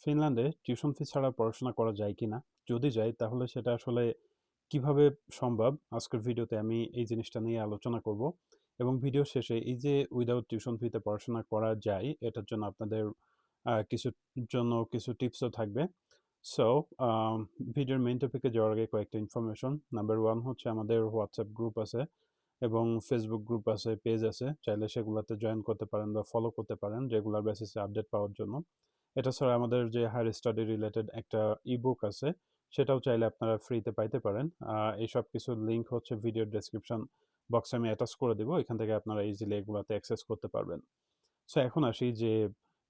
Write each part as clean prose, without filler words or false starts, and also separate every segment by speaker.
Speaker 1: ফিনল্যান্ডে tuition fee ছাড়া পড়াশোনা করা যায় কিনা? যদি যায় তাহলে সেটা আসলে কিভাবে সম্ভব? আজকের ভিডিওতে আমি এই জিনিসটা নিয়ে আলোচনা করব এবং ভিডিও শেষে এই যে উইদাউট টিউশন ফিতে পড়াশোনা করা যায়, এটার জন্য আপনাদের কিছুর জন্য কিছু টিপসও থাকবে। সো আম ভিডিওর মেইন টপিকে যাওয়ার আগে কয়েকটা ইনফরমেশন। নাম্বার 1 হচ্ছে আমাদের হোয়াটসঅ্যাপ গ্রুপ আছে এবং ফেসবুক গ্রুপ আছে, পেজ আছে। চাইলে সেগুলাতে জয়েন করতে পারেন বা ফলো করতে পারেন রেগুলার বেসিসে আপডেট পাওয়ার জন্য। এটা ছাড়া আমাদের যে হায়ার স্টাডি রিলেটেড একটা ই-বুক আছে, সেটাও চাইলে আপনারা ফ্রিতে পাইতে পারেন। এইসব কিছুর লিঙ্ক হচ্ছে ভিডিওর ডেসক্রিপশন বক্সে আমি অ্যাটাচ করে দিব। এখান থেকে আপনারা ইজিলি এগুলাতে অ্যাক্সেস করতে পারবেন। সো এখন আসি যে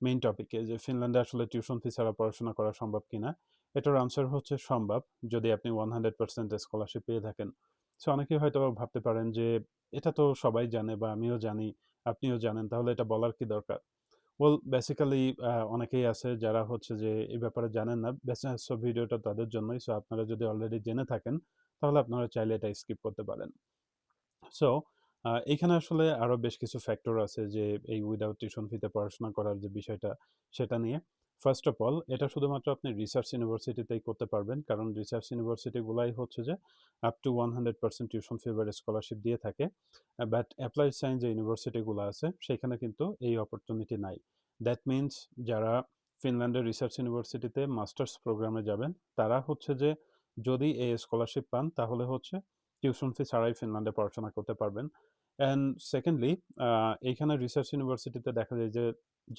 Speaker 1: মেইন টপিকে, যে ফিনল্যান্ডে আসলে টিউশন ফি ছাড়া পড়াশোনা করা সম্ভব কিনা? এটার আনসার হচ্ছে সম্ভব, যদি আপনি 100% স্কলারশিপ পেয়ে থাকেন। সো অনেকেই হয়তো ভাবতে পারেন যে এটা তো সবাই জানে বা আমিও জানি, আপনিও জানেন, তাহলে এটা বলার কি দরকার? ওয়েল বেসিক্যালি অনেকেই আছে যারা হচ্ছে যে এই ব্যাপারে জানেন না। সো ভিডিওটা তাদের জন্যই। সো আপনারা যদি অলরেডি জেনে থাকেন, তাহলে আপনারা চাইলে এটা স্কিপ করতে পারেন। সো এইখানে আসলে আরো বেশ কিছু ফ্যাক্টর আছে যে এই উইদাউট টিউশন ফিতে পড়াশোনা করার যে বিষয়টা, সেটা নিয়ে। ফার্স্ট অফ অল, এটা শুধুমাত্র আপনি রিসার্চ ইউনিভার্সিটিতেই করতে পারবেন। কারণ রিসার্চ ইউনিভার্সিটি গুলাই হচ্ছে যে আপ টু 100% টিউশন ফি এবার স্কলারশিপ দিয়ে থাকে। বাট অ্যাপ্লাইড সায়েন্স যে ইউনিভার্সিটি গুলো আছে, সেখানে কিন্তু এই অপরচুনিটি নাই। দ্যাট মিনস যারা ফিনল্যান্ডের রিসার্চ ইউনিভার্সিটিতে মাস্টার্স প্রোগ্রামে যাবেন, তারা হচ্ছে যে যদি এই স্কলারশিপ পান, তাহলে হচ্ছে টিউশন ফি ছাড়াই ফিনল্যান্ডে পড়াশোনা করতে পারবেন। অ্যান্ড সেকেন্ডলি, এইখানে রিসার্চ ইউনিভার্সিটিতে দেখা যায় যে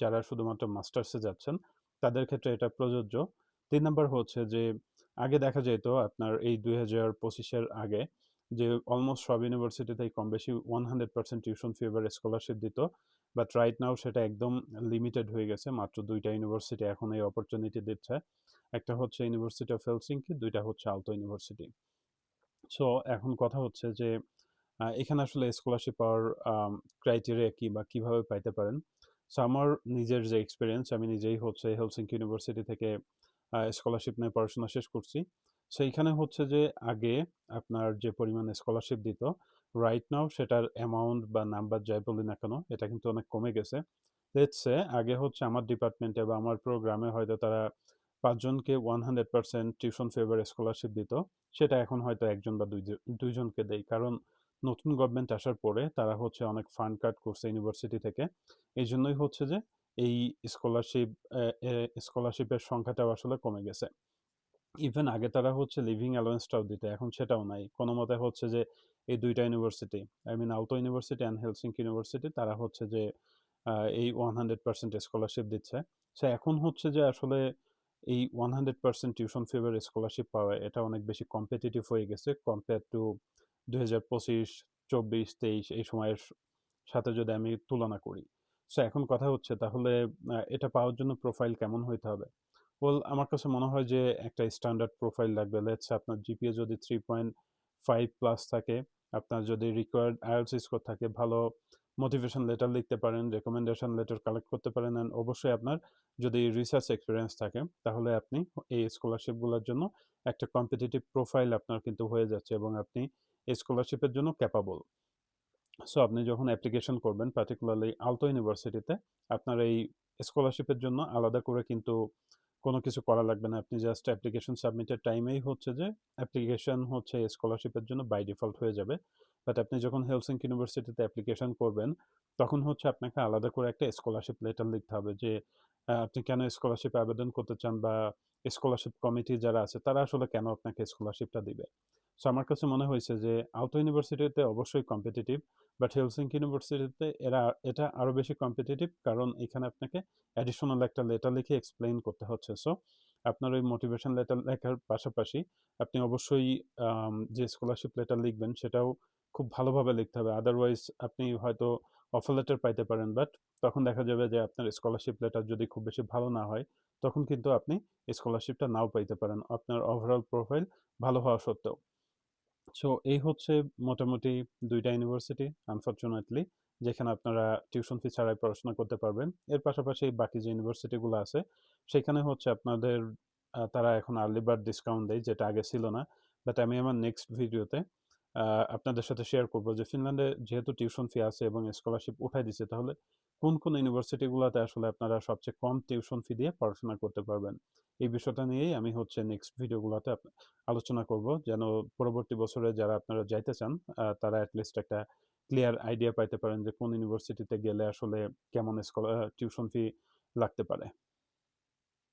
Speaker 1: যারা শুধুমাত্র মাস্টার্সে যাচ্ছেন, তাদের ক্ষেত্রে এটা প্রযোজ্য। ৩ নাম্বার হচ্ছে যে আগে দেখা যেত আপনার এই ২০২৫ এর আগে যে অলমোস্ট সব ইউনিভার্সিটিতেই কম বেশি 100% টিউশন ফি এবার স্কলারশিপ দিত। বাট রাইট নাও সেটা একদম লিমিটেড হয়ে গেছে। মাত্র ২ টা ইউনিভার্সিটি এখন এই অপরচুনিটি দিচ্ছে। একটা হচ্ছে ইউনিভার্সিটি অফ হেলসিংকি, ২ টা হচ্ছে আলতো ইউনিভার্সিটি। সো এখন কথা হচ্ছে যে এখানে আসলে স্কলারশিপ পাওয়ার ক্রাইটেরিয়া কি বা কিভাবে পাইতে পারেন? সো আমার নিজের যে এক্সপেরিয়েন্স, আমি নিজেই হচ্ছে হেলসিংকি ইউনিভার্সিটি থেকে স্কলারশিপ নিয়ে পড়াশোনা শেষ করছি। সো এইখানে হচ্ছে যে আগে আপনার যে পরিমাণে স্কলারশিপ দিত, রাইট নাও সেটার অ্যামাউন্ট বা নাম্বার যাই বলি না কেন, এটা কিন্তু অনেক কমে গেছে। লেটস সে আগে হচ্ছে আমার ডিপার্টমেন্টে বা আমার প্রোগ্রামে হয়তো তারা ৫ জনকে 100% টিউশন ফি এবার স্কলারশিপ দিত। সেটা এখন হয়তো ১ জন বা ২ জনকে দেয়। কারণ নতুন গভর্নমেন্ট আসার পরে তারা হচ্ছে অনেক ফান্ড কাট করছে ইউনিভার্সিটি থেকে। এইজন্যই হচ্ছে যে এই স্কলারশিপ এ এ স্কলারশিপের সংখ্যাটাও আসলে কমে গেছে। ইভেন আগে তারা হচ্ছে লিভিং অ্যালাওয়েন্সটাও দিত। এখন সেটাও নাই। কোনমতে হচ্ছে যে এই ২ টা ইউনিভার্সিটি, আই মিন আলতো ইউনিভার্সিটি অ্যান্ড হেলসিংকি ইউনিভার্সিটি, তারা হচ্ছে যে এই 100% স্কলারশিপ দিচ্ছে। সো এখন হচ্ছে যে আসলে এই 100% টিউশন ফি এর স্কলারশিপ পাওয়া, এটা অনেক বেশি কম্পিটিটিভ হয়ে গেছে কম্পেয়ার টু ২০২৫, ২৪, ২৩ এই সময়ের সাথে যদি আমি তুলনা করি। সো এখন কথা হচ্ছে তাহলে এটা পাওয়ার জন্য প্রোফাইল কেমন হইতে হবে? ওয়েল আমার কাছে মনে হয় যে একটা স্ট্যান্ডার্ড প্রোফাইল লাগবে। লেটস সে আপনার জিপিএ যদি 3.5 প্লাস থাকে, আপনার যদি রিকোয়ার্ড আইএলটিএস স্কোর থাকে, ভালো মোটিভেশন লেটার লিখতে পারেন, রেকমেন্ডেশন লেটার কালেক্ট করতে পারেন, অ্যান্ড অবশ্যই আপনার যদি রিসার্চ এক্সপেরিয়েন্স থাকে, তাহলে আপনি এই স্কলারশিপগুলোর জন্য একটা কম্পিটিটিভ প্রোফাইল আপনার কিন্তু হয়ে যাচ্ছে এবং আপনি এই স্কলারশিপের জন্য ক্যাপাবল। সো আপনি যখন অ্যাপ্লিকেশন করবেন পার্টিকুলারলি আলতো ইউনিভার্সিটিতে, আপনার এই স্কলারশিপের জন্য আলাদা করে কিন্তু কোনো কিছু করা লাগবে না। আপনি জাস্ট অ্যাপ্লিকেশন সাবমিটের টাইমেই হচ্ছে যে অ্যাপ্লিকেশন হচ্ছে স্কলারশিপের জন্য বাই ডিফল্ট হয়ে যাবে। বাট আপনি যখন হেলসিংকি ইউনিভার্সিটিতে অ্যাপ্লিকেশন করবেন, তখন হচ্ছে আপনাকে আলাদা করে একটা স্কলারশিপ লেটার লিখতে হবে যে আপনি কেন স্কলারশিপে আবেদন করতে চান বা স্কলারশিপ কমিটি যারা আছে তারা আসলে কেন আপনাকে স্কলারশিপটা দিবে। সো আমার কাছে মনে হয়েছে যে আলতো ইউনিভার্সিটিতে অবশ্যই কম্পিটিটিভ, বাট হেলসিংকি ইউনিভার্সিটিতে এটা আরো বেশি কম্পিটিটিভ, কারণ এখানে আপনাকে অ্যাডিশনাল একটা লেটার লিখে এক্সপ্লেইন করতে হচ্ছে। সো আপনার ওই মোটিভেশন লেটার লেখার পাশাপাশি আপনি অবশ্যই যে স্কলারশিপ লেটার লিখবেন সেটাও খুব ভালোভাবে লিখতে হবে। আদারওয়াইজ আপনি হয়তো অফার লেটার পাইতে পারেন, বাট তখন দেখা যাবে যে আপনার স্কলারশিপ লেটার যদি খুব বেশি ভালো না হয়, তখন কিন্তু আপনি স্কলারশিপটা নাও পাইতে পারেন আপনার ওভারঅল প্রোফাইল ভালো হওয়া সত্ত্বেও। সো এই হচ্ছে মোটামুটি ২ টা ইউনিভার্সিটি আনফরচুনেটলি, যেখানে আপনারা টিউশন ফি ছাড়াই পড়াশোনা করতে পারবেন। এর পাশাপাশি বাকি যে ইউনিভার্সিটিগুলো আছে, সেখানে হচ্ছে আপনাদের তারা এখন আর্লি বার্ড ডিসকাউন্ট দেয়, যেটা আগে ছিল না। বাট আমি আমার নেক্সট ভিডিওতে আপনাদের সাথে শেয়ার করব যে ফিনল্যান্ডে যেহেতু টিউশন ফি আছে এবং স্কলারশিপ উঠায় দিছে, তাহলে কোন ইউনিভার্সিটিগুলাতে আসলে আপনারা সবচেয়ে কম টিউশন ফি দিয়ে পড়াশোনা করতে পারবেন। এই বিষয়টা নিয়েই আমি হচ্ছে নেক্সট ভিডিওগুলাতে আলোচনা করব। যেন পরবর্তী বছরে যারা আপনারা যাইতে চান তারা এট লিস্ট একটা ক্লিয়ার আইডিয়া পাইতে পারেন যে কোন ইউনিভার্সিটিতে গেলে আসলে কেমন টিউশন ফি লাগতে পারে।